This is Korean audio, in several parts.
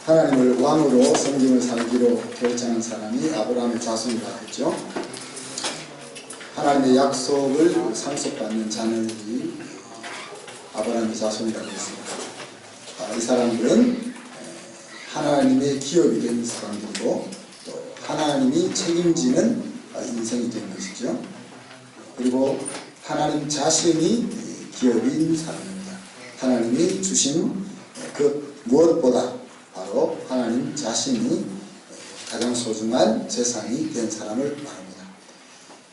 하나님을 왕으로 성경을 살기로 결정한 사람이 아브라함의 자손이라 했죠. 하나님의 약속을 상속받는 자녀들이 아브라함의 자손이라고 했습니다. 이 사람들은 하나님의 기업이 된 사람들이고 또 하나님이 책임지는 인생이 된 것이죠. 그리고 하나님 자신이 기업인 사람입니다. 하나님이 주신 그 무엇보다 바로 하나님 자신이 가장 소중한 재산이 된 사람을 말합니다.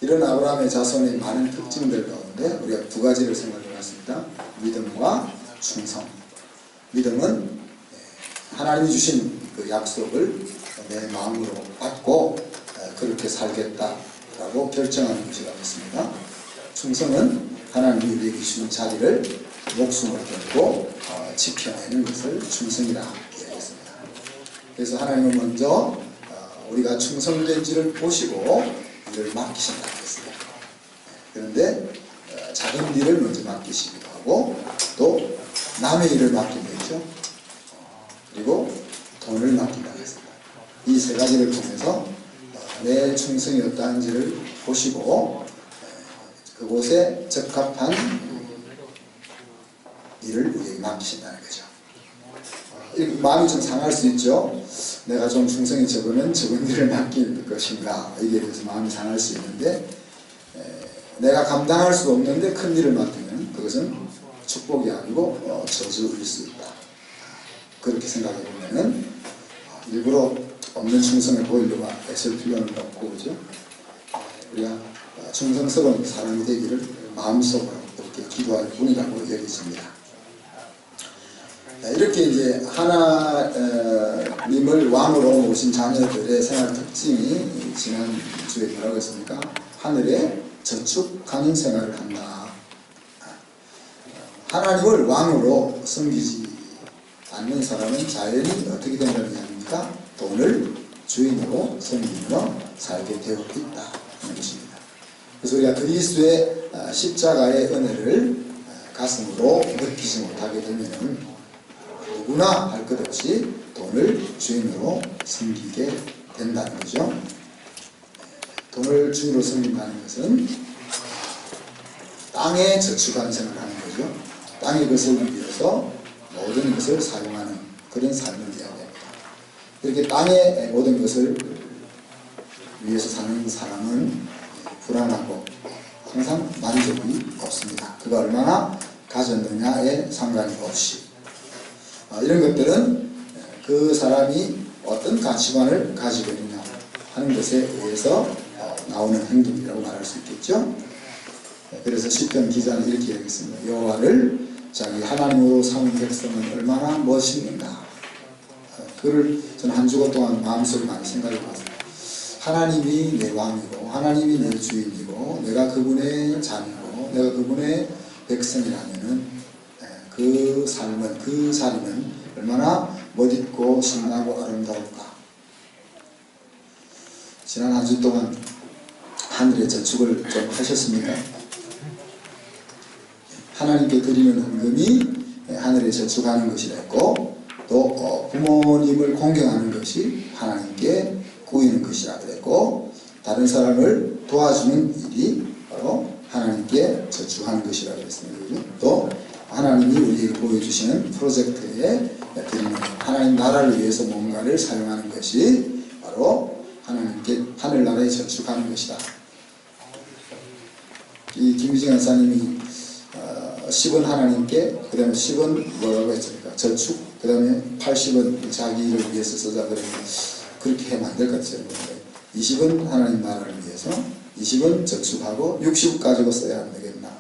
이런 아브라함의 자손의 많은 특징들 가운데 우리가 두 가지를 생각해 봤습니다. 믿음과 충성. 믿음은 하나님이 주신 그 약속을 내 마음으로 받고 그렇게 살겠다라고 결정하는 것이라고 했습니다. 충성은 하나님이 우리에게 주신 자리를 목숨을 걸고 지켜내는 것을 충성이라 이야기했습니다. 그래서 하나님은 먼저 우리가 충성된지를 보시고 일을 맡기신다고 했습니다. 그런데 작은 일을 먼저 맡기시기도 하고 또 남의 일을 맡기면 되죠. 그리고 돈을 맡긴다고 했습니다. 이 세 가지를 통해서 내 충성이 어떠한지를 보시고 그곳에 적합한 일을 우리에게 맡기신다는 거죠. 마음이 좀 상할 수 있죠. 내가 좀 충성이 적으면 적은 일을 맡길 것인가 이게 대해서 마음이 상할 수 있는데 내가 감당할 수 없는데 큰 일을 맡으면 그것은 축복이 아니고 저주일 수 있다. 그렇게 생각해 보면은 일부러 없는 충성을 보이려고 애쓸 필요는 없고 그죠? 우리가 충성스러운 사람이 되기를 마음속으로 이렇게 기도할 뿐이라고 여겨집니다. 이렇게 이제 하나님을 왕으로 모신 자녀들의 생활 특징이 지난 주에 뭐라고 했습니까? 하늘에 저축하는 생활을 한다. 하나님을 왕으로 섬기지 않는 사람은 자연히 어떻게 된다는 얘기입니까? 돈을 주인으로 섬기며 살게 되어 있다 하는 것입니다. 그래서 우리가 그리스도의 십자가의 은혜를 가슴으로 느끼지 못하게 되면 누구나 할 것 없이 돈을 주인으로 섬기게 된다는 거죠. 돈을 주인으로 섬긴다는 것은 땅에 저축하는 생활을 하는 거죠. 땅의 것을 위해서 모든 것을 사용하는 그런 삶을 이야기합니다. 이렇게 땅의 모든 것을 위해서 사는 사람은 불안하고 항상 만족이 없습니다. 그가 얼마나 가졌느냐에 상관이 없이 이런 것들은 그 사람이 어떤 가치관을 가지고 있느냐 하는 것에 의해서 나오는 행동이라고 말할 수 있겠죠. 그래서 시편 기자는 이렇게 얘기했습니다. 여호와를 자기 하나님으로 삼은 백성은 얼마나 멋있는가. 그를 저는 한 주간 동안 마음속에 많이 생각해 봤습니다. 하나님이 내 왕이고 하나님이 내 주인이고 내가 그분의 자녀고 내가 그분의 백성이라면은 그 삶은 그 자리는 얼마나 멋있고 신나고 아름다울까. 지난 한 주 동안 하늘에 저축을 좀 하셨습니까? 하나님께 드리는 헌금이 하늘에 저축하는 것이랬고 또 부모님을 공경하는 것이 하나님께 구이는 것이라 그랬고 다른 사람을 도와주는 일이 바로 하나님께 저축하는 것이라고 했습니다. 또 하나님이 우리에게 보여주시는 프로젝트에 드리는 하나님 나라를 위해서 뭔가를 사용하는 것이 바로 하나님께 하늘나라에 저축하는 것이다. 이 김유진 간사님이 10은 하나님께, 그 다음에 10은 뭐라고 했습니까? 저축, 그 다음에 80은 자기를 위해서 쓰자 그랬는데 그렇게 하면 안 될 것 같아요. 20은 하나님 나라를 위해서, 20은 저축하고 60 가지고 써야 안 되겠나?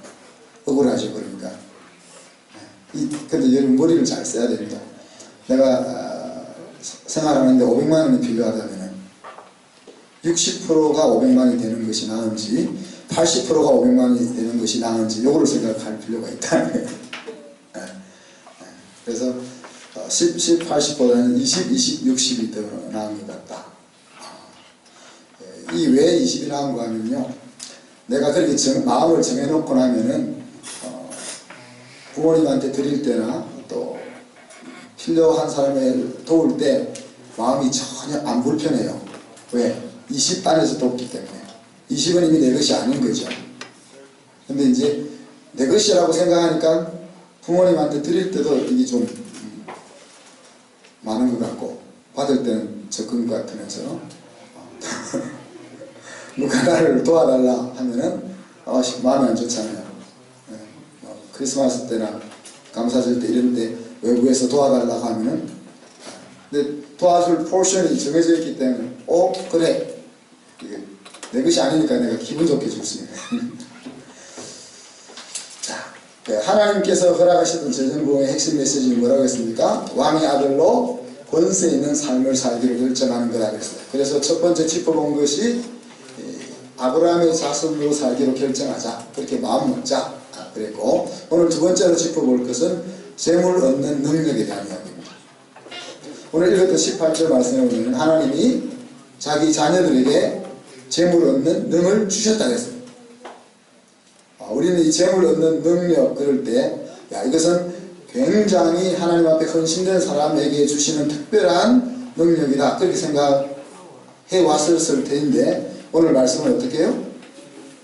억울하죠, 그러니까. 근데 여러분 머리를 잘 써야 됩니다. 내가 생활하는데 500만 원이 필요하다면 60%가 500만 원이 되는 것이 나은지 80%가 500만 원이 되는 것이 나은지 요거를 생각할 필요가 있다는 거예요. 그래서 10, 80보다는 20, 60이 더 나은 것 같다. 이 왜 20이 나은 거 하면요, 내가 그렇게 마음을 정해놓고 나면은 부모님한테 드릴 때나 또 필요한 사람을 도울 때 마음이 전혀 안 불편해요. 왜? 20 안에서 돕기 때문에. 20은 이미 내 것이 아닌 거죠. 근데 이제 내 것이라고 생각하니까 부모님한테 드릴 때도 이게 좀 많은 것 같고 받을 때는 적은 것 같으면서 누가 나를 도와달라 하면은 마음이 안 좋잖아요. 크리스마스 때나 감사절 때 이런 때 외부에서 도와달라고 하면은 근데 도와줄 포션이 정해져 있기 때문에 그래 이게 내 것이 아니니까 내가 기분 좋게 줄 수 있는 자, 하나님께서 허락하셨던 재정부의 핵심 메시지는 뭐라고 했습니까? 왕의 아들로 권세 있는 삶을 살기로 결정하는 거라 그랬어요. 그래서 첫 번째 짚어본 것이 아브라함의 자손으로 살기로 결정하자, 그렇게 마음 먹자 그랬고, 오늘 두 번째로 짚어볼 것은 재물 얻는 능력에 대한 이야기입니다. 오늘 읽었던 18절 말씀에 보면 하나님이 자기 자녀들에게 재물 얻는 능을 주셨다 그랬어요. 우리는 이 재물 얻는 능력 그럴 때 이것은 굉장히 하나님 앞에 헌신된 사람에게 주시는 특별한 능력이다 그렇게 생각해 왔을 텐데 오늘 말씀은 어떻게 해요?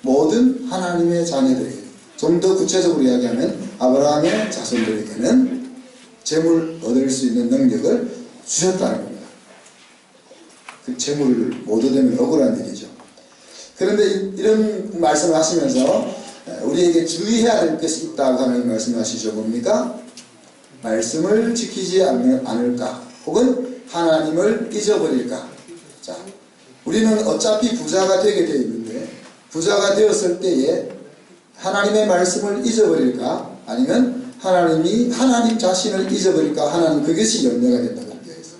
모든 하나님의 자녀들에게, 좀 더 구체적으로 이야기하면 아브라함의 자손들에게는 재물 얻을 수 있는 능력을 주셨다는 겁니다. 그 재물을 못 얻으면 억울한 일이죠. 그런데 이런 말씀을 하시면서 우리에게 주의해야 될 것이 있다고 하는 말씀하시죠. 뭡니까? 말씀을 지키지 않을까 혹은 하나님을 잊어버릴까. 자, 우리는 어차피 부자가 되게 되어 있는데 부자가 되었을 때에 하나님의 말씀을 잊어버릴까 아니면 하나님 자신을 잊어버릴까 하는 그것이 염려가 된다고 얘기했어요.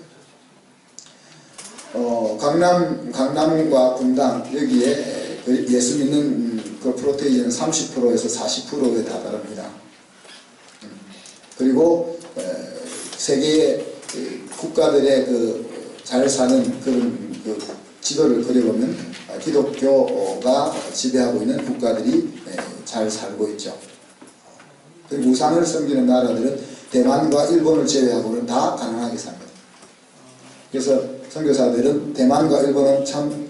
강남과 분당 여기에 예수 믿는 그 프로테이지는 30%에서 40%에 다다릅니다. 그리고 세계의 국가들의 그 잘 사는 그런 그 지도를 그려보면 기독교가 지배하고 있는 국가들이 잘 살고 있죠. 그리고 우상을 섬기는 나라들은 대만과 일본을 제외하고는 다 가난하게 삽니다. 그래서 선교사들은 대만과 일본은 참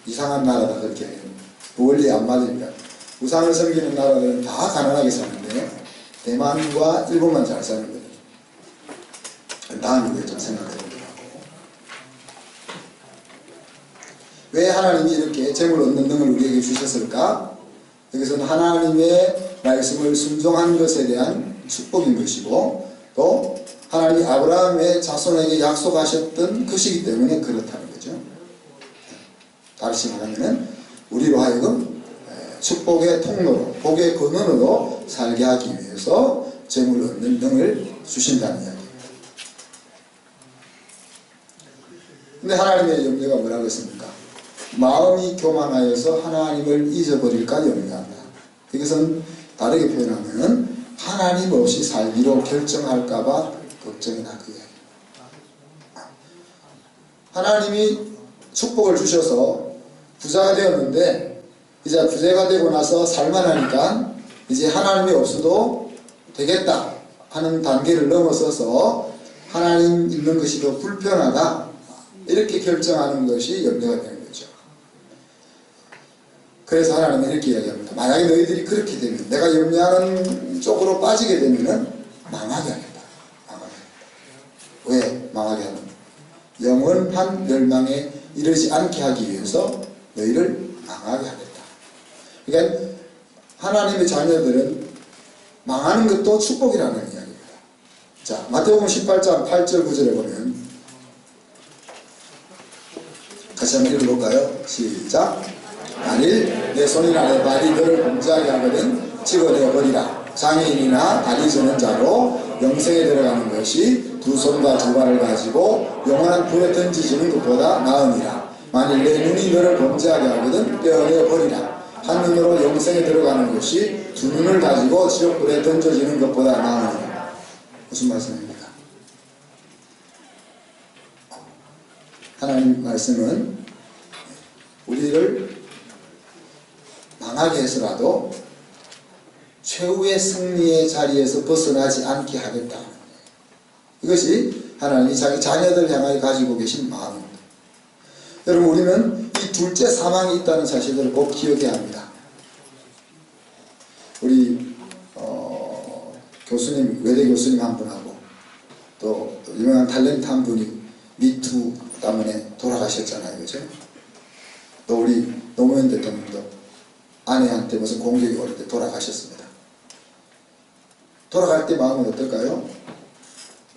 이상한 나라다 그렇게 해요. 원리 안 맞으니까. 우상을 섬기는 나라들은 다 가난하게 사는데 대만과 일본만 잘 사는 거예요. 다음 일을 좀 생각해 보더라고. 왜 하나님이 이렇게 재물 얻는 능을 우리에게 주셨을까? 여기서는 하나님의 말씀을 순종한 것에 대한 축복인 것이고 또 하나님이 아브라함의 자손에게 약속하셨던 것이기 때문에 그렇다는 거죠. 다시 말하면 우리로 하여금 축복의 통로로, 복의 근원으로 살게 하기 위해서 재물 얻는 능을 주신다는 이야기입니다. 근데 하나님의 염려가 뭐라고 했습니까? 마음이 교만하여서 하나님을 잊어버릴까 염려한다. 이것은 다르게 표현하면 하나님 없이 살기로 결정할까봐 걱정이다 그 이야기입니다. 하나님이 축복을 주셔서 부자가 되었는데 이제 부자가 되고 나서 살만하니까 이제 하나님이 없어도 되겠다 하는 단계를 넘어서서 하나님 있는 것이 더 불편하다 이렇게 결정하는 것이 염려가 되는 거죠. 그래서 하나님은 이렇게 이야기합니다. 만약에 너희들이 그렇게 되면 내가 염려하는 쪽으로 빠지게 되면 망하게 하겠다. 망하게 하겠다. 왜 망하게 하는? 영원한 멸망에 이르지 않게 하기 위해서 너희를 망하게 하겠다. 그러니까 하나님의 자녀들은 망하는 것도 축복이라는 이야기입니다. 자, 마태복음 18장 8절 9절에 보면 같이 한번 읽어볼까요? 시작. 만일 내 손이나 내 발이 너를 범죄하게 하거든 찍어내어 버리라. 장애인이나 다리 저는 자로 영생에 들어가는 것이 두 손과 두 발을 가지고 영원한 불에 던지지는 것보다 나으니라. 만일 내 눈이 너를 범죄하게 하거든 떼어내어 버리라. 한 눈으로 영생에 들어가는 것이 두 눈을 가지고 지옥불에 던져지는 것보다 나으니라. 무슨 말씀입니까? 하나님 말씀은 우리를 망하게 해서라도 최후의 승리의 자리에서 벗어나지 않게 하겠다. 이것이 하나님이 자기 자녀들 향하여 가지고 계신 마음입니다. 여러분, 우리는 이 둘째 사망이 있다는 사실을 꼭 기억해야 합니다. 우리 교수님, 외대 교수님 한 분하고 또 유명한 탤런트 한 분이 미투 때문에 돌아가셨잖아요. 그죠? 또 우리 노무현 대통령도 아내한테 무슨 공격이 올 때 돌아가셨습니다. 돌아갈 때 마음은 어떨까요?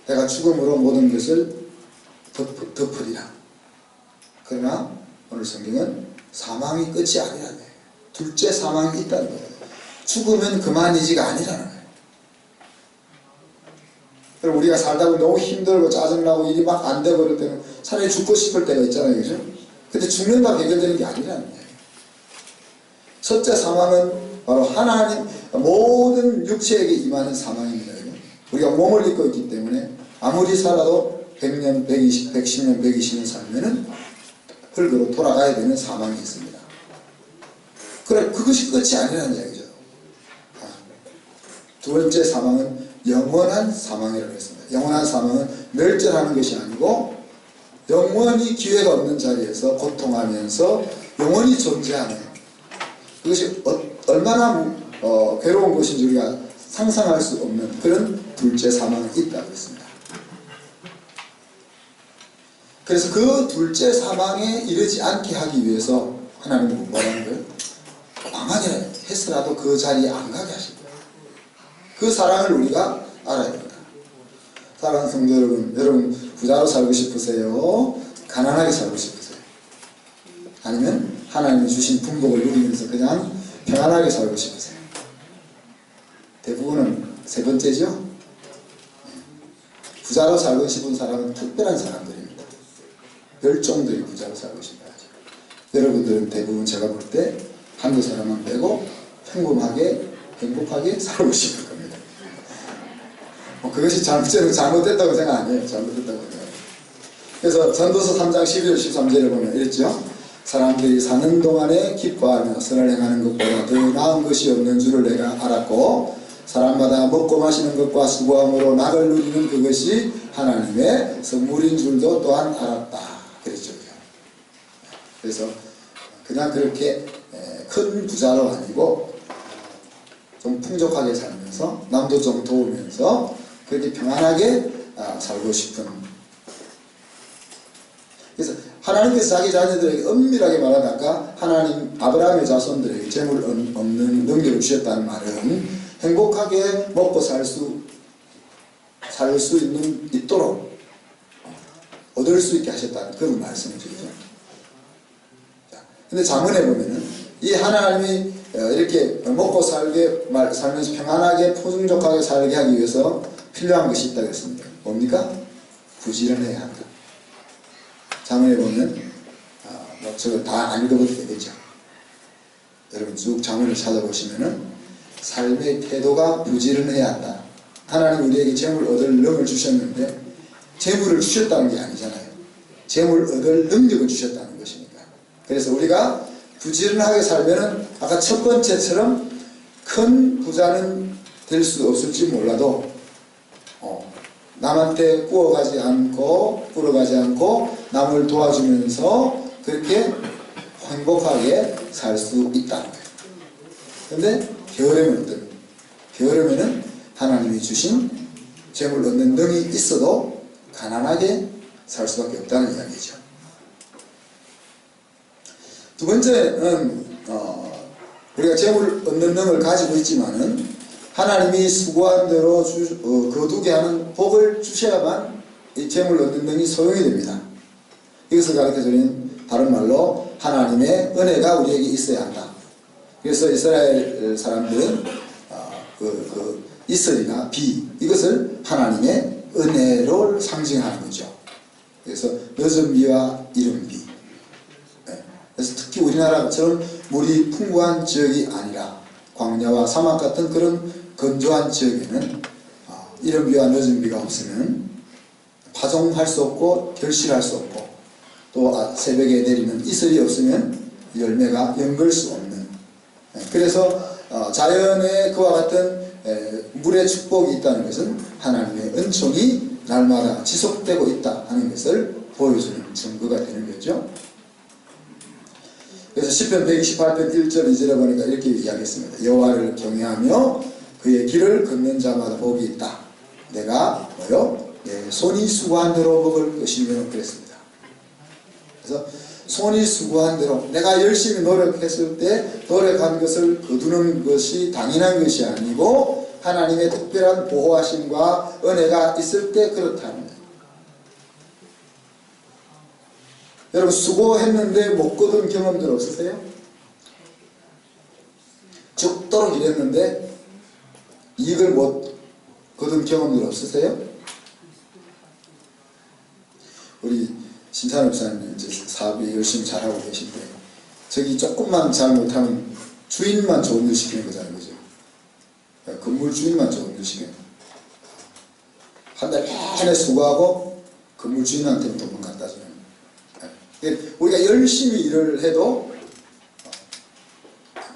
내가 죽음으로 모든 것을 덮으리라. 그러나 오늘 성경은 사망이 끝이 아니라는 거예요. 둘째 사망이 있다는 거예요. 죽으면 그만이지가 아니라는 거예요. 그럼 우리가 살다 보면 너무 힘들고 짜증나고 일이 막 안 돼버릴 때는 차라리 죽고 싶을 때가 있잖아요. 그죠? 근데 죽는다고 해결되는 게 아니라는 거예요. 첫째 사망은 바로 하나님, 모든 육체에게 임하는 사망입니다. 우리가 몸을 입고 있기 때문에 아무리 살아도 100년, 110년, 120년 살면은 흙으로 돌아가야 되는 사망이 있습니다. 그래, 그것이 끝이 아니라는 이야기죠. 두 번째 사망은 영원한 사망이라고 했습니다. 영원한 사망은 멸절하는 것이 아니고 영원히 기회가 없는 자리에서 고통하면서 영원히 존재하는, 그것이 얼마나 괴로운 것인지 우리가 상상할 수 없는 그런 둘째 사망이 있다고 했습니다. 그래서 그 둘째 사망에 이르지 않게 하기 위해서 하나님은 뭐라는 거예요? 망하게 해서라도 그 자리에 안 가게 하십니다. 그 사랑을 우리가 알아야 됩니다. 사랑하는 성도 여러분, 여러분 부자로 살고 싶으세요? 가난하게 살고 싶으세요? 아니면 하나님이 주신 풍복을 누리면서 그냥 평안하게 살고 싶으세요? 대부분은 세 번째죠. 부자로 살고 싶은 사람은 특별한 사람들입니다. 멸종들이 부자로 살고 싶다 하죠. 여러분들은 대부분 제가 볼 때 한두 사람만 빼고 평범하게 행복하게 살고 싶을 겁니다. 그것이 잘못됐다고 생각 아니에요. 잘못됐다고 생각해요. 그래서 전도서 3장 12절 13절에 보면 이랬죠. 사람들이 사는 동안에 기뻐하며 선을 행하는 것보다 더 나은 것이 없는 줄을 내가 알았고 사람마다 먹고 마시는 것과 수고함으로 낙을 누리는 그것이 하나님의 선물인 줄도 또한 알았다. 그랬죠. 그래서 그냥 그렇게 큰 부자로 아니고 좀 풍족하게 살면서 남도 좀 도우면서 그렇게 평안하게 살고 싶은, 그래서 하나님께서 자기 자녀들에게 엄밀하게 말하면 아까 하나님 아브라함의 자손들에게 재물 없는 능력을 주셨다는 말은 행복하게 먹고 살 수 있도록 얻을 수 있게 하셨다는 그런 말씀이죠. 근데 잠언에 보면은 이 하나님이 이렇게 먹고 살면서 평안하게 풍족하게 살게 하기 위해서 필요한 것이 있다고 했습니다. 뭡니까? 부지런해야 한다. 잠언에 보면 저거 다 안 읽어봐도 되겠죠. 여러분 쭉 잠언을 찾아보시면은 삶의 태도가 부지런해야 한다. 하나님 우리에게 재물 얻을 능을 주셨는데 재물을 주셨다는 게 아니잖아요. 재물 얻을 능력을 주셨다는 것이니까. 그래서 우리가 부지런하게 살면은 아까 첫 번째처럼 큰 부자는 될 수 없을지 몰라도 남한테 꾸어가지 않고 꿇어가지 않고 남을 도와주면서 그렇게 행복하게 살 수 있다는 거예요. 그런데 게으르면 어떨까요? 게으르면은 하나님이 주신 재물 얻는 능이 있어도 가난하게 살 수밖에 없다는 이야기죠. 두 번째는 우리가 재물 얻는 능을 가지고 있지만은 하나님이 수고한 대로 거두게 하는 복을 주셔야만 이 재물 얻는 능이 소용이 됩니다. 이것을 가르쳐주는 다른 말로 하나님의 은혜가 우리에게 있어야 한다. 그래서 이스라엘 사람들은 이슬이나 비, 이것을 하나님의 은혜를 상징하는 거죠. 그래서 늦은 비와 이른 비. 그래서 특히 우리나라처럼 물이 풍부한 지역이 아니라 광야와 사막 같은 그런 건조한 지역에는 이른 비와 늦은 비가 없으면 파종할 수 없고 결실할 수 없고 또 새벽에 내리는 이슬이 없으면 열매가 연걸 수 없는, 그래서 자연에 그와 같은 물의 축복이 있다는 것은 하나님의 은총이 날마다 지속되고 있다 하는 것을 보여주는 증거가 되는 거죠. 그래서 시편 128편 1절 2절에 보니까 이렇게 이야기했습니다. 여호와를 경외하며 그의 길을 걷는 자마다 복이 있다. 내가 뭐요? 내 손이 수고한 대로 먹을 것이며 그랬습니다. 그래서 손이 수고한 대로 내가 열심히 노력했을 때 노력한 것을 거두는 것이 당연한 것이 아니고 하나님의 특별한 보호하심과 은혜가 있을 때 그렇다는 거예요. 여러분 수고했는데 못 거둔 경험들 없으세요? 죽도록 일했는데 이익을 못 거둔 경험들 없으세요? 우리 신찬 목사님 이제 사업이 열심히 잘하고 계신데 저기 조금만 잘못하면 주인만 좋은 일 시키는 거잖아요. 그죠? 건물 주인만 좋은 일 시키는 거예요. 한 달 내내 수고하고 건물 주인한테는 돈만 갖다 주는 거예요. 우리가 열심히 일을 해도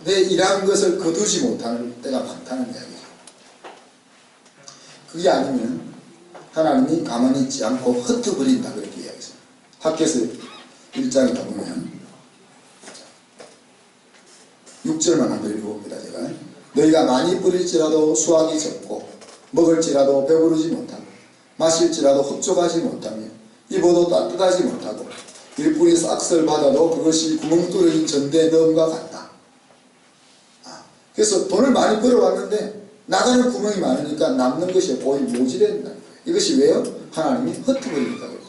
내 일한 것을 거두지 못할 때가 많다는 이야기죠. 그게 아니면 하나님이 가만히 있지 않고 흩어버린다 그렇게 이야기했습니다. 학교에서 1장에 가보면 6절만 한번 읽어봅니다. 제가 너희가 많이 뿌릴지라도 수확이 적고 먹을지라도 배부르지 못하고 마실지라도 흡족하지 못하며 입어도 따뜻하지 못하고 일꾼이 싹쓸 받아도 그것이 구멍 뚫어진 전대에 넣음과 같다. 그래서 돈을 많이 벌어왔는데 나가는 구멍이 많으니까 남는 것이 거의 모자란다. 이것이 왜요? 하나님이 흩어버리니까 그렇죠.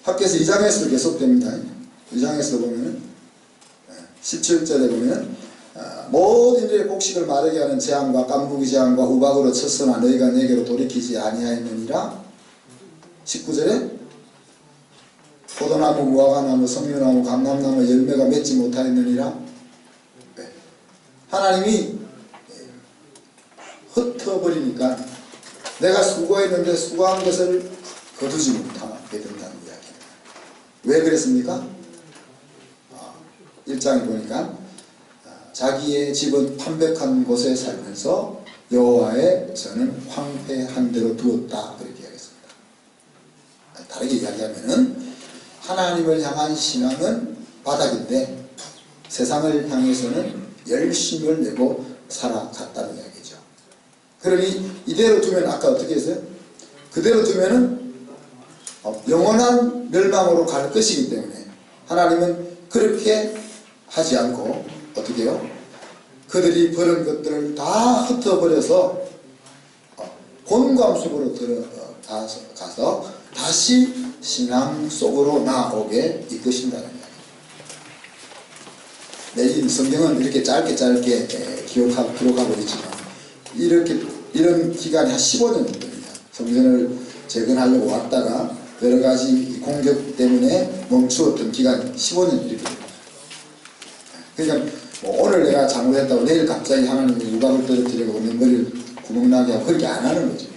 학교에서 2장에서도 계속됩니다. 2장에서 보면은 17절에 보면 모든 일에 곡식을 마르게 하는 재앙과 깐부기 재앙과 우박으로 쳤으나 너희가 내게로 돌이키지 아니하였느니라. 19절에 포도나무, 무화과나무, 석류나무, 감람나무 열매가 맺지 못하였느니라. 하나님이 흩어버리니까 내가 수고했는데 수고한 것을 거두지 못하게 된다는 이야기입니다. 왜 그랬습니까? 1장에 보니까 자기의 집은 판백한 곳에 살면서 여호와의 전은 황폐한 대로 두었다 그렇게 이야기했습니다. 다르게 이야기하면은 하나님을 향한 신앙은 바닥인데 세상을 향해서는 열심을 내고 살아갔다는 이야기죠. 그러니 이대로 두면 아까 어떻게 했어요? 그대로 두면은 영원한 멸망으로 갈 것이기 때문에 하나님은 그렇게 하지 않고 어떻게 해요? 그들이 버린 것들을 다 흩어버려서 본관 속으로 들어가서 다시 신앙 속으로 나오게 이끄신다는 이야기. 내일 성경은 이렇게 짧게 기록하고 있지만 이런 기간이 한 15년 됩니다. 성전을 재건하려고 왔다가 여러 가지 공격 때문에 멈추었던 기간이 15년 이렇게 됩니다. 그러니까 뭐 오늘 내가 잘못했다고 내일 갑자기 하나님이 우박을 떨어뜨리고 내 머리를 구멍나게 하고 그렇게 안 하는 거죠.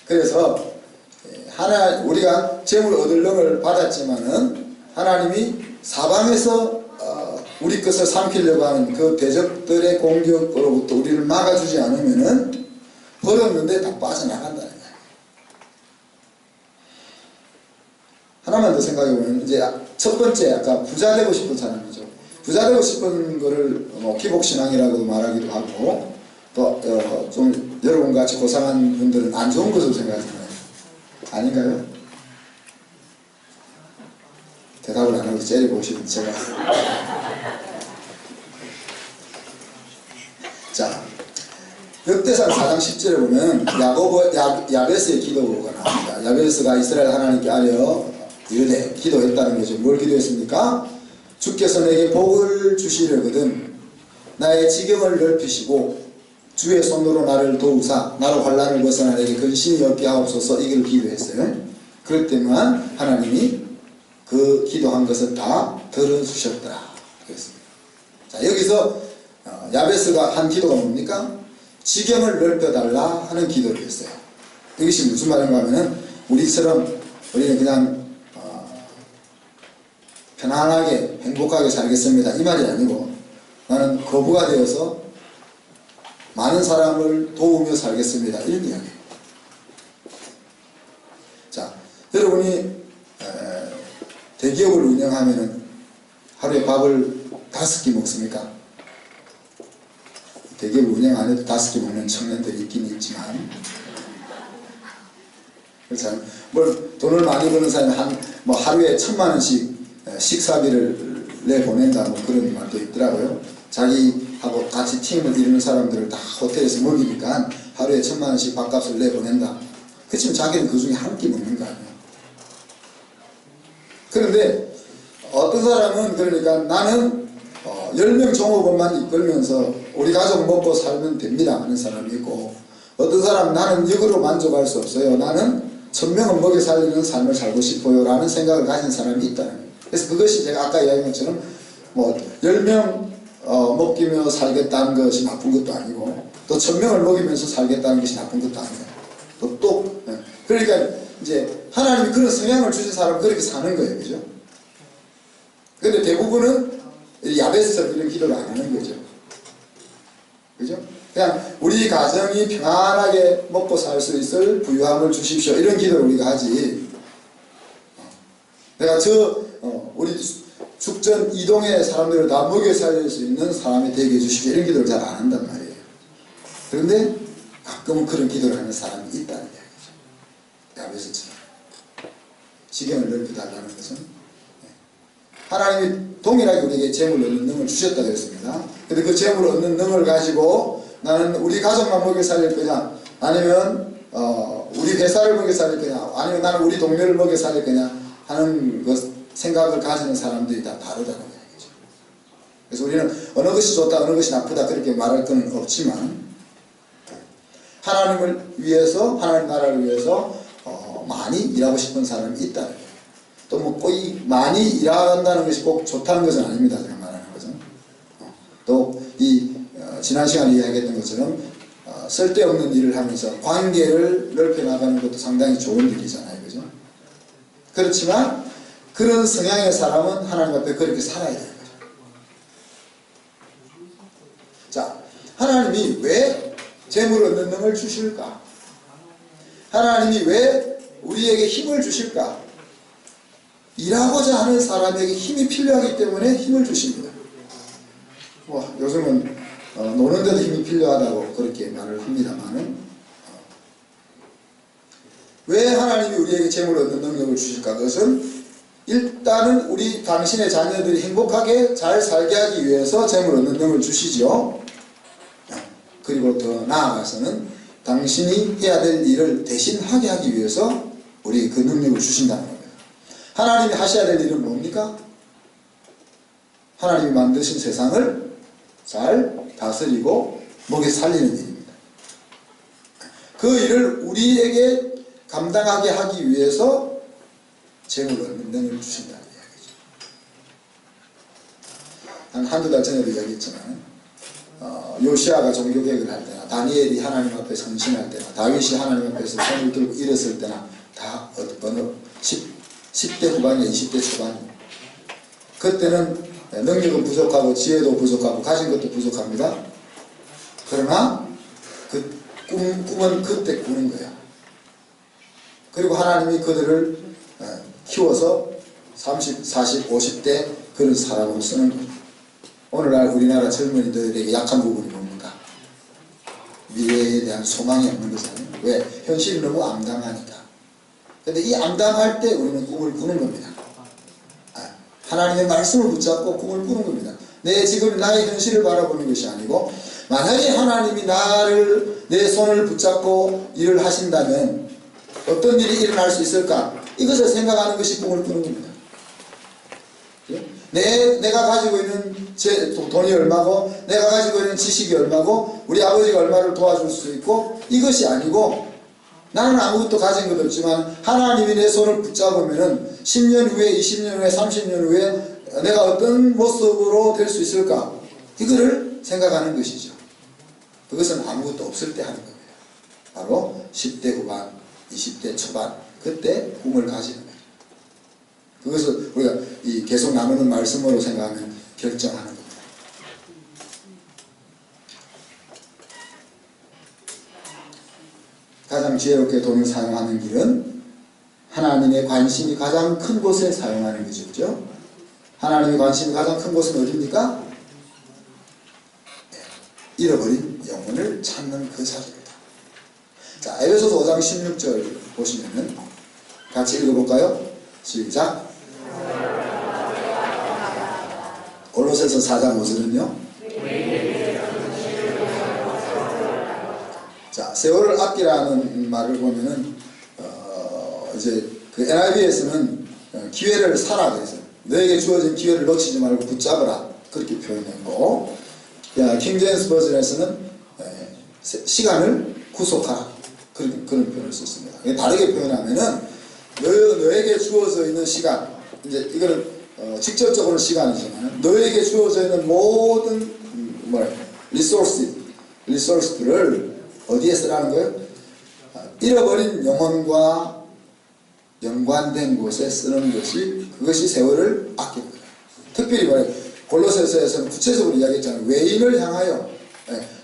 그래서 우리가 재물 얻을 능을 받았지만은 하나님이 사방에서 우리 것을 삼키려고 하는 그 대적들의 공격으로부터 우리를 막아주지 않으면은 벌었는데 다 빠져나간다는 거예요. 하나만 더 생각해보면 이제 첫 번째 아까 부자 되고 싶은 사람이죠. 부자 되고 싶은 거를 기복신앙이라고 말하기도 하고 또 좀 여러분같이 고상한 분들은 안 좋은 것으로 생각하잖아요. 아닌가요? 대답을 안 하고 째려보시면 제가 자 역대상 4장 10절에 보면 야베스의 기도가 나옵니다. 야베스가 이스라엘 하나님께 아뢰어 이르되 기도했다는 거죠. 뭘 기도했습니까? 주께서 내게 복을 주시려거든 나의 지경을 넓히시고 주의 손으로 나를 도우사 나로 환난을 벗어나 내게 근심이 없게 하옵소서. 이걸 기도했어요. 그럴 때만 하나님이 그 기도한 것을 다 들어주셨더라 그랬습니다. 자 여기서 야베스가 한 기도가 뭡니까? 지경을 넓혀달라 하는 기도를 했어요. 이것이 무슨 말인가 하면은 우리처럼 우리는 그냥 편안하게 행복하게 살겠습니다 이 말이 아니고 나는 거부가 되어서 많은 사람을 도우며 살겠습니다 이런 이야기예요. 자, 여러분이 대기업을 운영하면은 하루에 밥을 5끼 먹습니까? 대기업을 운영 안 해도 5끼 먹는 청년들이 있긴 있지만, 그렇죠? 뭘 돈을 많이 버는 사람이 뭐 하루에 1,000만 원씩 식사비를 내보낸다 뭐 그런 말도 있더라고요. 자기하고 같이 팀을 이루는 사람들을 다 호텔에서 먹이니까 하루에 1,000만 원씩 밥값을 내보낸다. 그치만 자기는 그 중에 한 끼 먹는 거 아니에요. 그런데 어떤 사람은 그러니까 나는 10명 종업원만 이끌면서 우리 가족 먹고 살면 됩니다 하는 사람이 있고, 어떤 사람은 나는 이거로 만족할 수 없어요. 나는 1,000명은 먹여 살리는 삶을 살고 싶어요 라는 생각을 가진 사람이 있다는 거예요. 그래서 그것이 제가 아까 이야기한 것처럼 뭐 10명 먹이며 살겠다는 것이 나쁜 것도 아니고 또 1,000명을 먹이면서 살겠다는 것이 나쁜 것도 아니에요. 그러니까 이제 하나님이 그런 성향을 주신 사람은 그렇게 사는 거예요. 그죠? 근데 대부분은 야베스처럼 이런 기도를 안 하는 거죠. 그죠? 그냥 우리 가정이 평안하게 먹고 살 수 있을 부유함을 주십시오 이런 기도를 우리가 하지. 내가 우리 죽전 이동의 사람들을 다 먹여 살릴 수 있는 사람이 되게 해주십시오 이런 기도를 잘 안 한단 말이에요. 그런데 가끔은 그런 기도를 하는 사람이 있다는 이야기죠. 야베스처럼 지경을 넓혀달라는 것은 하나님이 동일하게 우리에게 재물을 얻는 능을 주셨다 그랬습니다. 근데 그 재물을 얻는 능을 가지고 나는 우리 가족만 먹여 살릴 거냐, 아니면 우리 회사를 먹여 살릴 거냐, 아니면 나는 우리 동네를 먹여 살릴 거냐 하는 생각을 가지는 사람들이 다 다르다는 이야기죠. 그래서 우리는 어느 것이 좋다 어느 것이 나쁘다 그렇게 말할 건 없지만, 하나님을 위해서 하나님 나라를 위해서 많이 일하고 싶은 사람이 있다는 거예요. 또 뭐 거의 많이 일한다는 것이 꼭 좋다는 것은 아닙니다. 제가 말하는 것은. 또 지난 시간에 이야기했던 것처럼 쓸데없는 일을 하면서 관계를 넓혀 나가는 것도 상당히 좋은 일이잖아요. 그죠? 그렇지만 그런 성향의 사람은 하나님 앞에 그렇게 살아야 되는 거죠. 자, 하나님이 왜 재물 얻는 능을 주실까? 하나님이 왜 우리에게 힘을 주실까? 일하고자 하는 사람에게 힘이 필요하기 때문에 힘을 주십니다. 요즘은 노는데도 힘이 필요하다고 그렇게 말을 합니다만은, 왜 하나님이 우리에게 재물을 얻는 능력을 주실까? 그것은 일단은 당신의 자녀들이 행복하게 잘 살게 하기 위해서 재물을 얻는 능력을 주시죠. 그리고 더 나아가서는 당신이 해야 될 일을 대신 하게 하기 위해서 우리에게 그 능력을 주신다는 겁니다. 하나님이 하셔야 될 일은 뭡니까? 하나님이 만드신 세상을 잘 다스리고 먹여 살리는 일입니다. 그 일을 우리에게 감당하게 하기 위해서 재물을 얻는 능력을 주신다는 이야기죠. 한두 달 전에도 이야기했지만 요시아가 종교개혁을 할 때나 다니엘이 하나님 앞에 헌신할 때나 다윗이 하나님 앞에서 손을 들고 일었을 때나 다 어느 10대 후반이나 20대 초반, 그때는 능력은 부족하고 지혜도 부족하고 가진 것도 부족합니다. 그러나 그 꿈은 그때 꾸는 거야. 그리고 하나님이 그들을 키워서 30, 40, 50대 그런 사람으로 쓰는 거죠. 오늘날 우리나라 젊은이들에게 약한 부분이 뭡니까? 미래에 대한 소망이 없는 거잖아요. 왜? 현실이 너무 암담하니까. 근데 이 암담할 때 우리는 꿈을 꾸는 겁니다. 하나님의 말씀을 붙잡고 꿈을 꾸는 겁니다. 지금 나의 현실을 바라보는 것이 아니고, 만약에 하나님이 내 손을 붙잡고 일을 하신다면 어떤 일이 일어날 수 있을까? 이것을 생각하는 것이 꿈을 꾸는 겁니다. 내가 가지고 있는 돈이 얼마고, 내가 가지고 있는 지식이 얼마고, 우리 아버지가 얼마를 도와줄 수 있고, 이것이 아니고, 나는 아무것도 가진 것 없지만 하나님이 내 손을 붙잡으면은 10년 후에, 20년 후에, 30년 후에 내가 어떤 모습으로 될 수 있을까? 이거를 생각하는 것이죠. 그것은 아무것도 없을 때 하는 겁니다. 바로 10대 후반, 20대 초반, 그때 꿈을 가지는 거죠. 그것을 우리가 이 계속 나누는 말씀으로 생각하면 결정하는 겁니다. 가장 지혜롭게 돈을 사용하는 길은 하나님의 관심이 가장 큰 곳에 사용하는 거죠. 그죠? 하나님의 관심이 가장 큰 곳은 어디입니까? 잃어버린 영혼을 찾는 그 자리입니다. 자, 에베소서 5장 16절 보시면은 같이 읽어볼까요? 시작. 골로새서 4장 5절은요. 자, 세월을 아끼라는 말을 보면은 이제 그 NIV에서는 기회를 사라 그래서 너에게 주어진 기회를 놓치지 말고 붙잡으라 그렇게 표현했고, 킹제임스 버전에서는 시간을 구속하라 그런 표현을 썼습니다. 다르게 표현하면은 너에게 주어져 있는 시간, 이제 이거는 직접적으로 시간이지만 너에게 주어져 있는 모든 리소스들을 어디에 쓰라는 거예요? 잃어버린 영혼과 연관된 곳에 쓰는 그것이 세월을 아끼는 거예요. 특별히 골로새서에서는 구체적으로 이야기했잖아요. 외인을 향하여,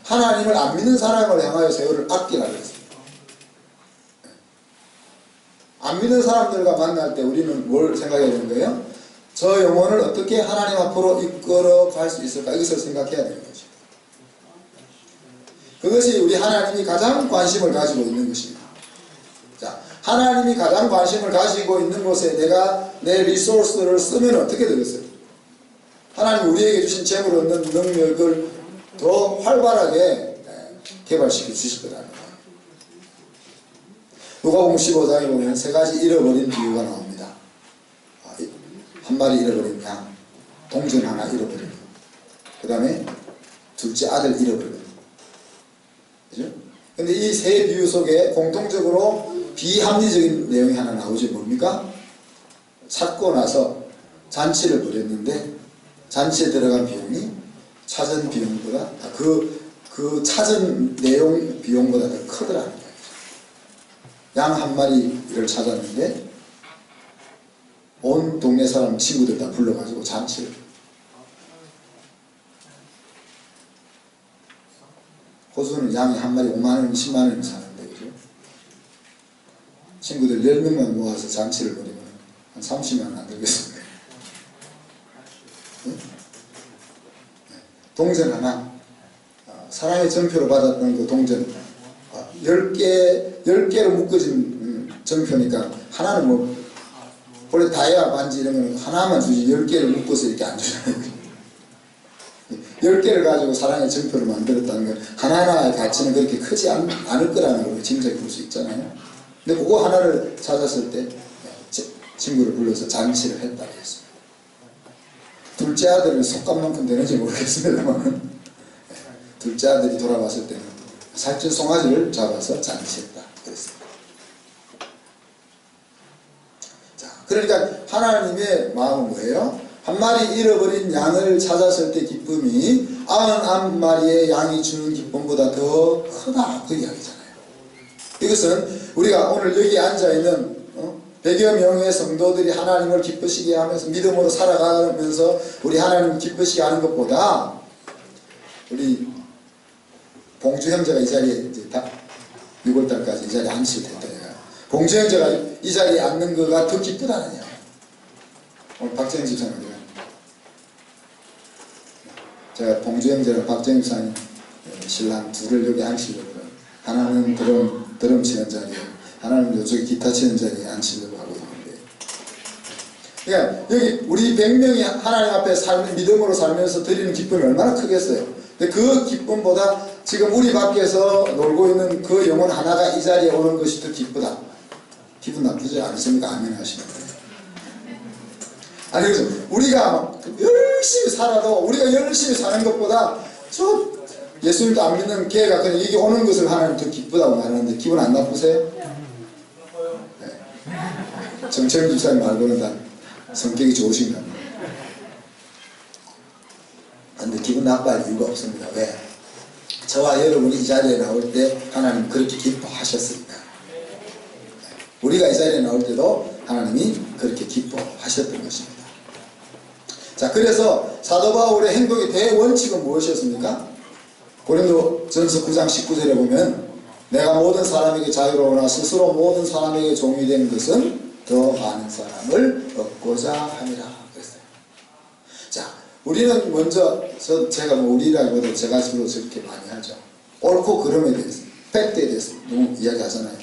하나님을 안 믿는 사람을 향하여 세월을 아끼라고 했습니다. 안 믿는 사람들과 만날 때 우리는 뭘 생각해야 되는 거예요? 저 영혼을 어떻게 하나님 앞으로 이끌어 갈 수 있을까? 이것을 생각해야 되는 거죠. 그것이 우리 하나님이 가장 관심을 가지고 있는 것입니다. 자, 하나님이 가장 관심을 가지고 있는 곳에 내가 내 리소스를 쓰면 어떻게 되겠어요? 하나님 우리에게 주신 재물 얻는 능력을 더 활발하게 개발시켜 주실 거라는 거예요. 누가복음 15장에 보면 세 가지 잃어버린 비유가 나옵니다. 한 마리 잃어버린 양, 동전 하나 잃어버린 거, 그 다음에 둘째 아들 잃어버린 거. 그죠? 근데 이 세 비유 속에 공통적으로 비합리적인 내용이 하나 나오죠. 뭡니까? 찾고 나서 잔치를 벌였는데 잔치에 들어간 비용이 찾은 비용보다 그 찾은 내용 비용보다 더 크더라는 거예요. 양 한 마리를 찾았는데 온 동네 사람 친구들 다 불러가지고 잔치를, 호수는 양이 한 마리 5만원, 10만원이 사는데, 그죠? 친구들 10명만 모아서 잔치를 벌이면 한 30만원 안 들겠습니까? 네? 동전 하나, 사랑의 전표로 받았던 그 동전 10개로 묶어진 전표니까 하나는 뭐 원래 다이아 반지 이런 거는 하나만 주지 10개를 묶어서 이렇게 안 주잖아요. 10개를 가지고 사랑의 전표를 만들었다는 건 하나하나의 가치는 그렇게 크지 않을 거라는 걸 짐작해 볼 수 있잖아요. 근데 그거 하나를 찾았을 때 친구를 불러서 잔치를 했다고 했습니다. 둘째 아들은 속값만큼 되는지 모르겠습니다만 둘째 아들이 돌아왔을 때는 살찐 송아지를 잡아서 잔치했다 그랬습니다. 자, 그러니까 하나님의 마음은 뭐예요? 한 마리 잃어버린 양을 찾았을 때 기쁨이 99마리의 양이 주는 기쁨보다 더 크다 그 이야기잖아요. 이것은 우리가 오늘 여기 앉아있는 100여 명의 성도들이 하나님을 기쁘시게 하면서 믿음으로 살아가면서 우리 하나님을 기쁘시게 하는 것보다 우리 봉주 형제가 이 자리에 이제 6월달까지 이 자리에 앉을 텐데 봉주 형제가 이 자리에 앉는 거가 더 기쁘다는 이야기. 오늘 박정희 집사님 제가 봉주 형제랑 박정희 집사님 신랑 둘을 여기 앉히려고 하나는 드럼 치는 자리에 하나는 이쪽에 기타 치는 자리에 앉히려고 하고 있는데, 그러니까 여기 우리 100명이 하나님 앞에 믿음으로 살면서 드리는 기쁨이 얼마나 크겠어요. 근데 그 기쁨보다 지금 우리 밖에서 놀고 있는 그 영혼 하나가 이 자리에 오는 것이 더 기쁘다. 기분 나쁘지 않습니까? 아멘 하시면. 아니 그래서 우리가 열심히 살아도 우리가 열심히 사는 것보다 저 예수님도 안 믿는 걔가 그냥 여기 오는 것을 하나님 더 기쁘다고 말하는데 기분 안 나쁘세요? 네. 정철 집사님 말고는 다 성격이 좋으신가? 근데 기분 나빠할 이유가 없습니다. 왜? 저와 여러분이 이 자리에 나올 때 하나님 그렇게 기뻐하셨으니까. 우리가 이 자리에 나올 때도 하나님이 그렇게 기뻐하셨던 것입니다. 자, 그래서 사도 바울의 행동의 대원칙은 무엇이었습니까? 고린도전서 9장 19절에 보면 내가 모든 사람에게 자유로우나 스스로 모든 사람에게 종이 된 것은 더 많은 사람을 얻고자 함이라 그랬어요. 자, 우리는 먼저 제가 우리라기보다 제가 주로 저렇게 많이 하죠. 옳고 그름에 대해서, 팩트에 대해서 너무 이야기하잖아요.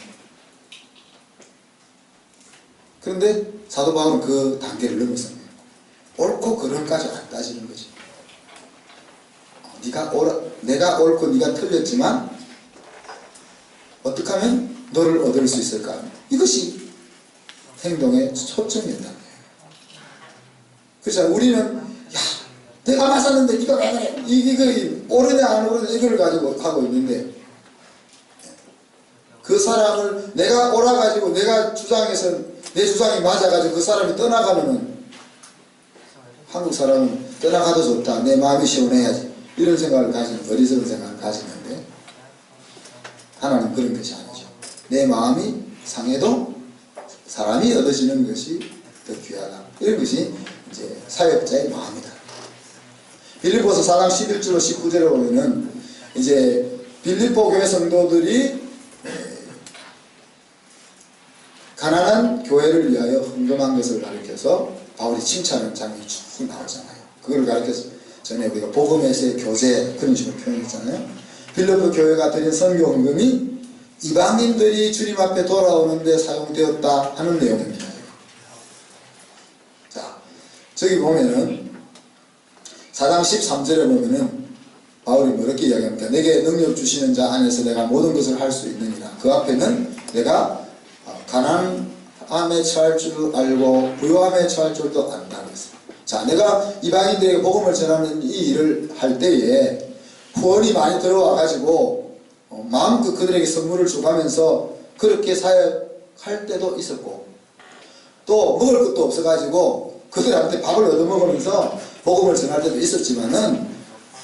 그런데 사도 바울은 그 단계를 넘었습니다. 옳고 그름까지 안 따지는 거지. 내가 옳고 네가 틀렸지만 어떻게 하면 너를 얻을 수 있을까? 이것이 행동의 초점이었다는 거예요. 그렇죠? 우리는 야, 내가 맞았는데 네가 왜 그래? 이거 옳으냐 안 옳으냐 이걸 가지고 하고 있는데 그 사람을 내가 옳아가지고 내가 주장해서 내 주장이 맞아가지고 그 사람이 떠나가면은 한국 사람은 떠나가도 좋다. 내 마음이 시원해야지. 이런 생각을 가지는, 어리석은 생각을 가지는데 하나님 그런 것이 아니죠. 내 마음이 상해도 사람이 얻어지는 것이 더 귀하다. 이런 것이 이제 사역자의 마음이다. 빌립보서 4장 11절로 19절에 보면은 이제 빌립보 교회 성도들이 가난한 교회를 위하여 헌금한 것을 가리켜서 바울이 칭찬하는 장면이 쭉 나오잖아요. 그걸 가리켜서 전에 우리가 복음에서의 교제 그런 식으로 표현했잖아요. 빌립보 교회가 드린 선교 헌금이 이방인들이 주님 앞에 돌아오는데 사용되었다 하는 내용입니다. 자, 저기 보면은 4장 13절에 보면은 바울이 뭐렇게 이야기합니까? 내게 능력 주시는 자 안에서 내가 모든 것을 할 수 있느니라. 그 앞에는 내가 가난함에 처할 줄 알고 부요함에 처할 줄도 안다고 했어요. 자, 내가 이방인들에게 복음을 전하는 이 일을 할 때에 후원이 많이 들어와 가지고 마음껏 그들에게 선물을 줘가면서 그렇게 사역할 때도 있었고 또 먹을 것도 없어 가지고 그들한테 밥을 얻어먹으면서 복음을 전할 때도 있었지만은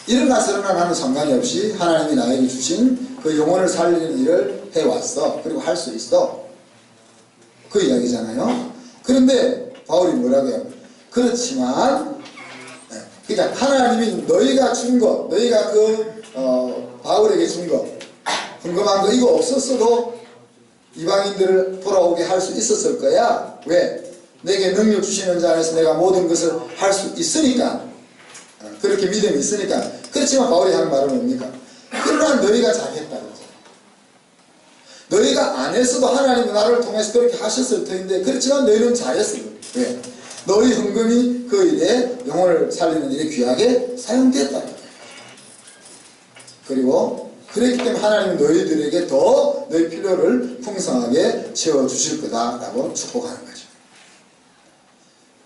일어나 저러나 나는 상관이 없이 하나님이 나에게 주신 그 영혼을 살리는 일을 해왔어. 그리고 할 수 있어. 그 이야기잖아요. 그런데 바울이 뭐라고 해요? 그렇지만 그러니까 하나님이 너희가 준 거, 너희가 바울에게 준 거, 헌금한 거 이거 없었어도 이방인들을 돌아오게 할 수 있었을 거야. 왜? 내게 능력 주시는 자 안에서 내가 모든 것을 할 수 있으니까. 그렇게 믿음이 있으니까. 그렇지만 바울이 하는 말은 뭡니까? 그러나 너희가 잘했다. 너희가 안 했어도 하나님은 나를 통해서 그렇게 하셨을 텐데 그렇지만 너희는 잘했어. 왜? 너희 헌금이 그 일에 영혼을 살리는 일에 귀하게 사용됐다. 그리고 그렇기 때문에 하나님은 너희들에게 더 너희 필요를 풍성하게 채워주실 거다라고 축복하는 거죠.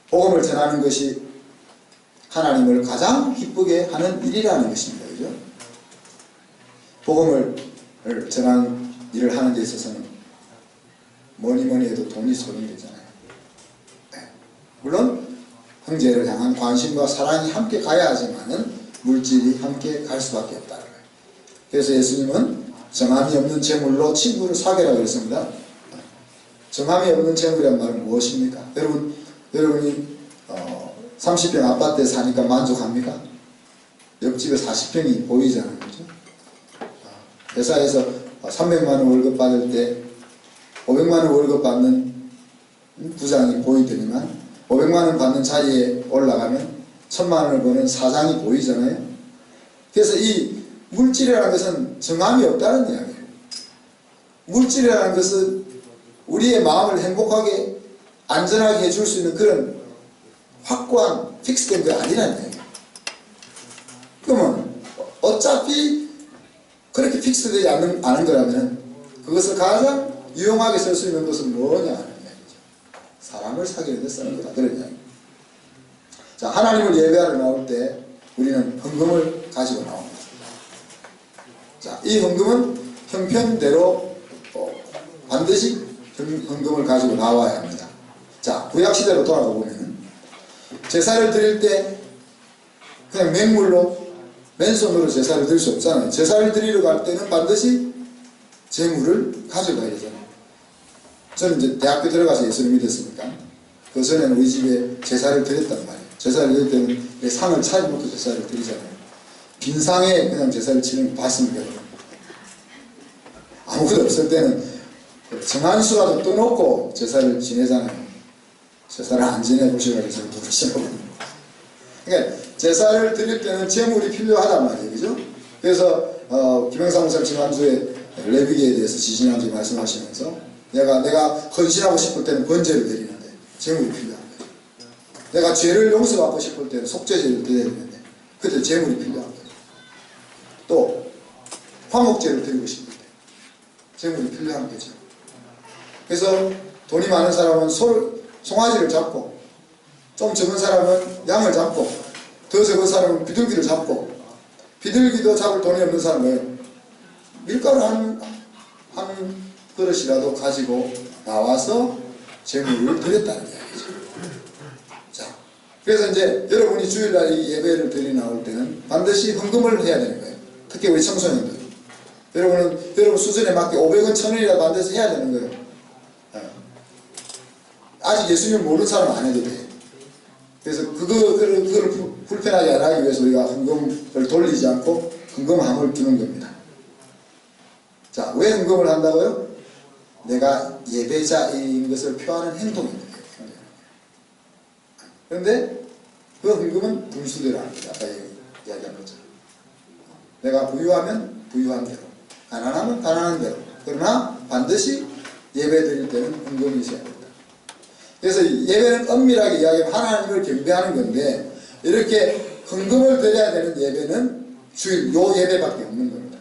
복음을 전하는 것이 하나님을 가장 기쁘게 하는 일이라는 것입니다. 그죠? 복음을 전하는 일을 하는 데 있어서는 뭐니 해도 돈이 소용되잖아요. 네. 물론 형제를 향한 관심과 사랑이 함께 가야 하지만은 물질이 함께 갈 수밖에 없다는 거예요. 그래서 예수님은 정함이 없는 재물로 친구를 사귀라고 그랬습니다. 정함이 없는 재물이란 말은 무엇입니까? 여러분이 30평 아파트에 사니까 만족합니까? 옆집에 40평이 보이잖아요. 그렇죠? 회사에서 300만원 월급 받을 때 500만원 월급 받는 부장이 보이더니만 500만원 받는 자리에 올라가면 1000만원을 버는 사장이 보이잖아요. 그래서 이 물질이라는 것은 정함이 없다는 이야기예요. 물질이라는 것은 우리의 마음을 행복하게 안전하게 해줄 수 있는 그런 확고한 픽스된 게 아니라는 얘기예요. 그러면 어차피 그렇게 픽스되지 않은 거라면 그것을 가장 유용하게 쓸 수 있는 것은 뭐냐 하는 이야기죠. 사람을 사귀는 데 쓰는 거다. 그런 이야기. 자, 하나님을 예배하러 나올 때 우리는 헌금을 가지고 나옵니다. 자, 이 헌금은 형편대로 반드시 헌금을 가지고 나와야 합니다. 자, 구약시대로 돌아가 보면 제사를 드릴 때 그냥 맹물로 맨손으로 제사를 드릴 수 없잖아요. 제사를 드리러 갈 때는 반드시 재물을 가져가야 되잖아요. 저는 이제 대학교 들어가서 예수를 믿었으니까 그 전에는 우리 집에 제사를 드렸단 말이에요. 제사를 드릴 때는 상을 차려놓고 제사를 드리잖아요. 빈 상에 그냥 제사를 치는 거 봤습니까? 아무것도 없을 때는 정한수라도 떠놓고 제사를 지내잖아요. 제사를 안 지내보셔가지고 모르시는. 그러니까 제사를 드릴 때는 재물이 필요하단 말이에요. 그죠? 그래서 김영삼 목사님 지난주에 레위기에 대해서 지지난주에 말씀하시면서 내가 헌신하고 싶을 때는 번제를 드리는데 재물이 필요한 거예요. 내가 죄를 용서받고 싶을 때는 속죄제를 드려야 되는데 그때 재물이 필요한 거예요. 또 화목제를 드리고 싶을 때 재물이 필요한 거죠. 그래서 돈이 많은 사람은 송아지를 잡고, 좀 적은 사람은 양을 잡고, 더 적은 사람은 비둘기를 잡고, 비둘기도 잡을 돈이 없는 사람은 밀가루 한 그릇이라도 가지고 나와서 재물을 드렸다는 이야기죠. 자, 그래서 이제 여러분이 주일날 이 예배를 드리 나올 때는 반드시 헌금을 해야 되는 거예요. 특히 우리 청소년들. 여러분 수준에 맞게 500원, 1000원이라도 반드시 해야 되는 거예요. 아직 예수님을 모르는 사람은 안 해도 돼. 그래서 그거를 불편하게 안 하기 위해서 우리가 헌금을 돌리지 않고 헌금함을 주는 겁니다. 자, 왜 헌금을 한다고요? 내가 예배자인 것을 표하는 행동입니다. 그런데 그 헌금은 분수대로 합니다. 아까 이야기한 것처럼. 내가 부유하면 부유한 대로, 가난하면 가난한 대로. 그러나 반드시 예배 드릴 때는 헌금이 있어야 됩니다. 그래서 예배는 엄밀하게 이야기하면 하나님을 경배하는 건데 이렇게 헌금을 드려야 되는 예배는 주일 요 예배밖에 없는 겁니다.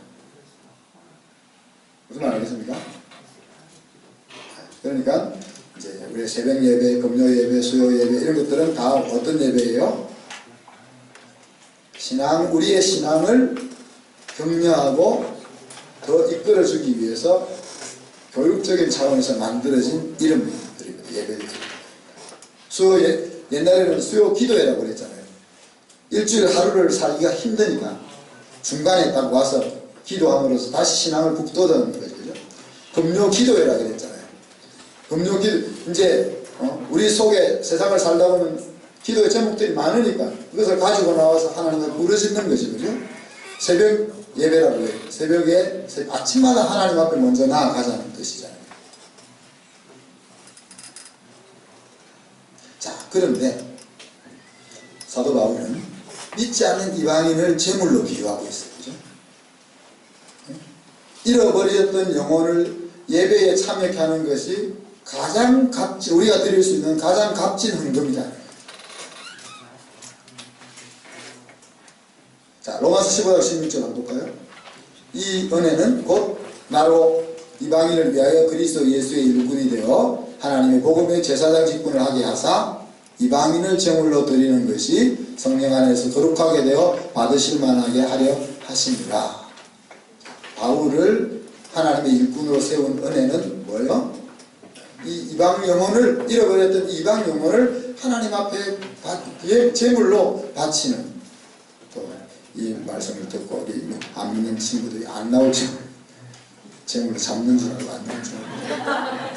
무슨 말 알겠습니까? 그러니까 이제 우리 새벽 예배, 금요 예배, 수요 예배 이런 것들은 다 어떤 예배예요? 우리의 신앙을 격려하고 더 이끌어주기 위해서 교육적인 차원에서 만들어진 이름들입니다. 예배입니다. 옛날에는 수요 기도회라고 그랬잖아요. 일주일 하루를 살기가 힘드니까 중간에 딱 와서 기도함으로써 다시 신앙을 북돋우는 거죠. 그죠? 금요 기도회라고 그랬잖아요. 금요 기도, 이제 우리 속에 세상을 살다 보면 기도의 제목들이 많으니까 그것을 가지고 나와서 하나님을 부르짖는 거죠. 그죠? 새벽 예배라고 해요. 새벽에 아침마다 하나님 앞에 먼저 나아가자는 뜻이잖아요. 자, 그런데 사도 바울은 믿지 않는 이방인을 제물로 비유하고 있어요. 그죠? 잃어버렸던 영혼을 예배에 참여케 하는 것이 우리가 드릴 수 있는 가장 값진 헌금이다. 자, 로마서 15장 16절 한번 볼까요? 이 은혜는 곧 나로 이방인을 위하여 그리스도 예수의 일꾼이 되어 하나님의 복음의 제사장 직분을 하게 하사 이방인을 제물로 드리는 것이 성령 안에서 거룩하게 되어 받으실 만하게 하려 하심이라. 바울을 하나님의 일꾼으로 세운 은혜는 뭐예요? 이 이방 영혼을 잃어버렸던 이방 영혼을 하나님 앞에 제물로 바치는, 또 이 말씀을 듣고 우리 안 믿는 친구들이 안 나오지, 제물로 잡는 줄 알고 안 나오는 줄 알고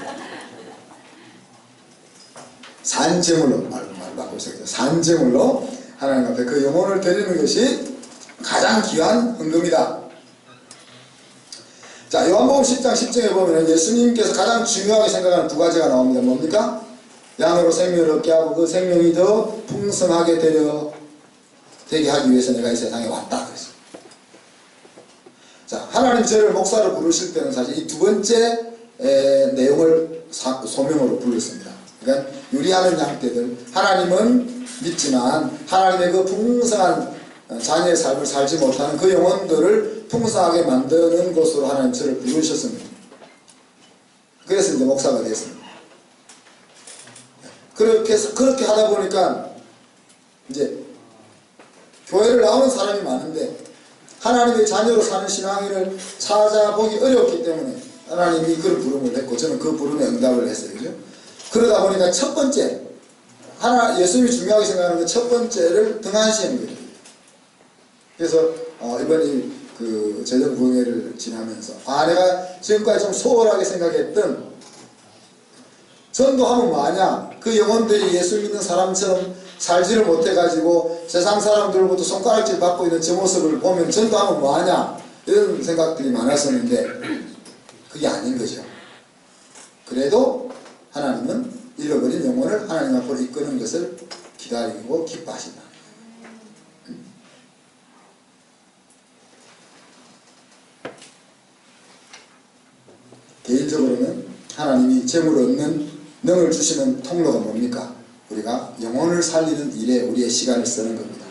산제물로 말 바꾸세요. 산제물로 하나님 앞에 그 영혼을 드리는 것이 가장 귀한 헌금이다. 자, 요한복음 10장 10절에 보면 예수님께서 가장 중요하게 생각하는 두 가지가 나옵니다. 뭡니까? 양으로 생명을 얻게 하고 그 생명이 더 풍성하게 되게 하기 위해서 내가 이 세상에 왔다 그랬어요. 자, 하나님 저를 목사로 부르실 때는 사실 이 두 번째 내용을 소명으로 불렀습니다. 그러니까 유리하는 양떼들, 하나님은 믿지만 하나님의 그 풍성한 자녀의 삶을 살지 못하는 그 영혼들을 풍성하게 만드는 곳으로 하나님 저를 부르셨습니다. 그래서 이제 목사가 됐습니다. 그렇게 하다 보니까 이제 교회를 나오는 사람이 많은데 하나님의 자녀로 사는 신앙인을 찾아보기 어렵기 때문에 하나님이 그런 부름을 했고 저는 그 부름에 응답을 했어요. 그죠? 그러다 보니까 첫 번째, 예수님이 중요하게 생각하는 그 첫 번째를 등한시하는 거예요. 그래서 이번 그 재정부회를 지나면서 내가 지금까지 좀 소홀하게 생각했던 전도하면 뭐하냐? 그 영혼들이 예수 믿는 사람처럼 살지를 못해가지고 세상 사람들로부터 손가락질 받고 있는 저 모습을 보면 전도하면 뭐하냐? 이런 생각들이 많았었는데 그게 아닌 거죠. 그래도 하나님은 잃어버린 영혼을 하나님 앞으로 이끄는 것을 기다리고 기뻐하신다. 개인적으로는 하나님이 재물을 얻는 능을 주시는 통로가 뭡니까? 우리가 영혼을 살리는 일에 우리의 시간을 쓰는 겁니다.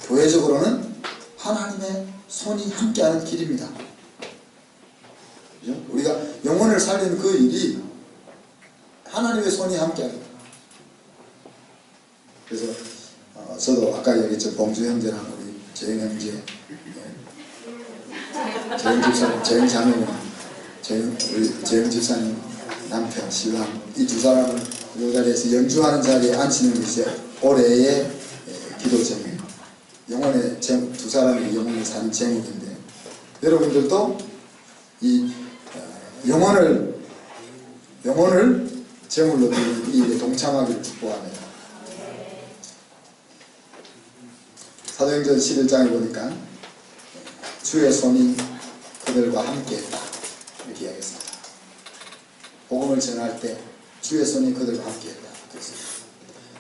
교회적으로는 하나님의 손이 함께하는 길입니다. 그죠? 우리가 영혼을 살리는 그 일이 하나님의 손이 함께합니다. 그래서 저도 아까 얘기했죠. 봉주 형제랑 우리 재영 형제, 재영 집사님, 재영 자매님, 우리 재영 집사님 남편, 신랑 이 두 사람을 이 자리에서 연주하는 자리에 앉히는 것이 올해의 기도 제목, 영혼의 두 사람의 영혼을 사는 제목인데, 여러분들도 이 영혼을 제물로 드리는 이 일에 동참하기를 축복합니다. 사도행전 11장에 보니까 주의 손이 그들과 함께했다 이렇게 이야기했습니다. 복음을 전할 때 주의 손이 그들과 함께했다.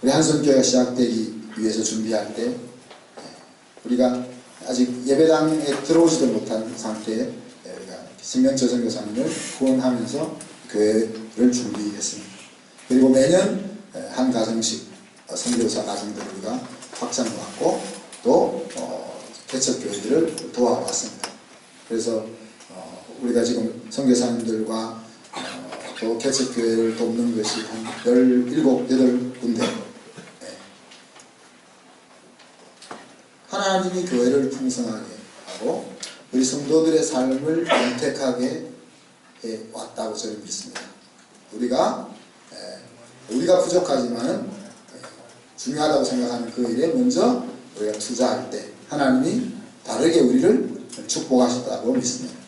우리 한손교회가 시작되기 위해서 준비할 때 우리가 아직 예배당에 들어오지도 못한 상태에 우리가 신명철 선교사님을 후원하면서 교회를 준비했습니다. 그리고 매년 한 가정씩 선교사 가정들을 우리가 확장해왔고 또 개척교회들을 도와왔습니다. 그래서 우리가 지금 선교사님들과 또 개척교회를 돕는 것이 한 17, 8군데. 하나님이 교회를 풍성하게 하고 우리 성도들의 삶을 윤택하게 해왔다고 저는 믿습니다. 우리가 부족하지만은 중요하다고 생각하는 그 일에 먼저 우리가 투자할 때 하나님이 다르게 우리를 축복하셨다고 믿습니다.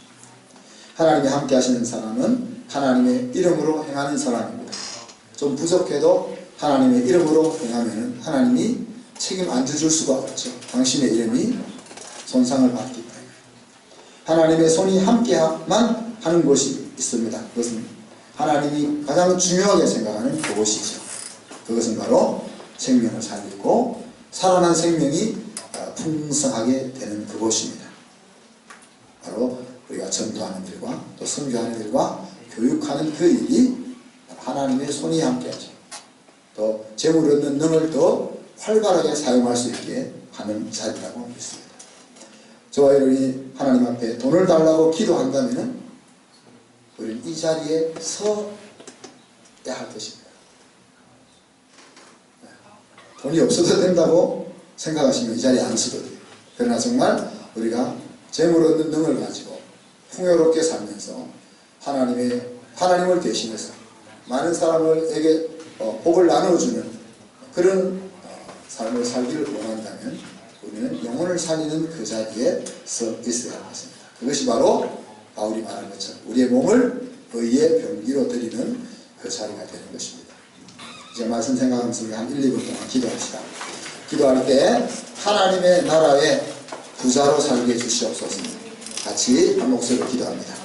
하나님이 함께 하시는 사람은 하나님의 이름으로 행하는 사람입니다. 좀 부족해도 하나님의 이름으로 행하면 하나님이 책임 안 져줄 수가 없죠. 당신의 이름이 손상을 받기 때문에. 하나님의 손이 함께만 하는 곳이 있습니다. 그것은 하나님이 가장 중요하게 생각하는 그곳이죠. 그것은 바로 생명을 살리고 살아난 생명이 풍성하게 되는 그곳입니다. 바로 우리가 전도하는 일과 또 선교하는 일과 교육하는 그 일이 하나님의 손이 함께하죠. 또 재물 얻는 능을 더 활발하게 사용할 수 있게 하는 자리라고 믿습니다. 저와 여러분이 하나님 앞에 돈을 달라고 기도한다면 우리는 이 자리에 서야 할 것입니다. 돈이 없어도 된다고 생각하시면 이 자리에 안 서도 돼요. 그러나 정말 우리가 재물 얻는 능을 가지고 풍요롭게 살면서 하나님을 대신해서 많은 사람에게 복을 나눠주는 그런 삶을 살기를 원한다면 우리는 영혼을 살리는 그 자리에 서 있어야 할 것입니다. 그것이 바로 바울이 말한 것처럼 우리의 몸을 의의 병기로 드리는 그 자리가 되는 것입니다. 이제 말씀 생각하면서 우리 한 1, 2분 동안 기도합시다. 기도할 때 하나님의 나라의 부자로 살게 해주시옵소서. 같이 한 목소리로 기도합니다.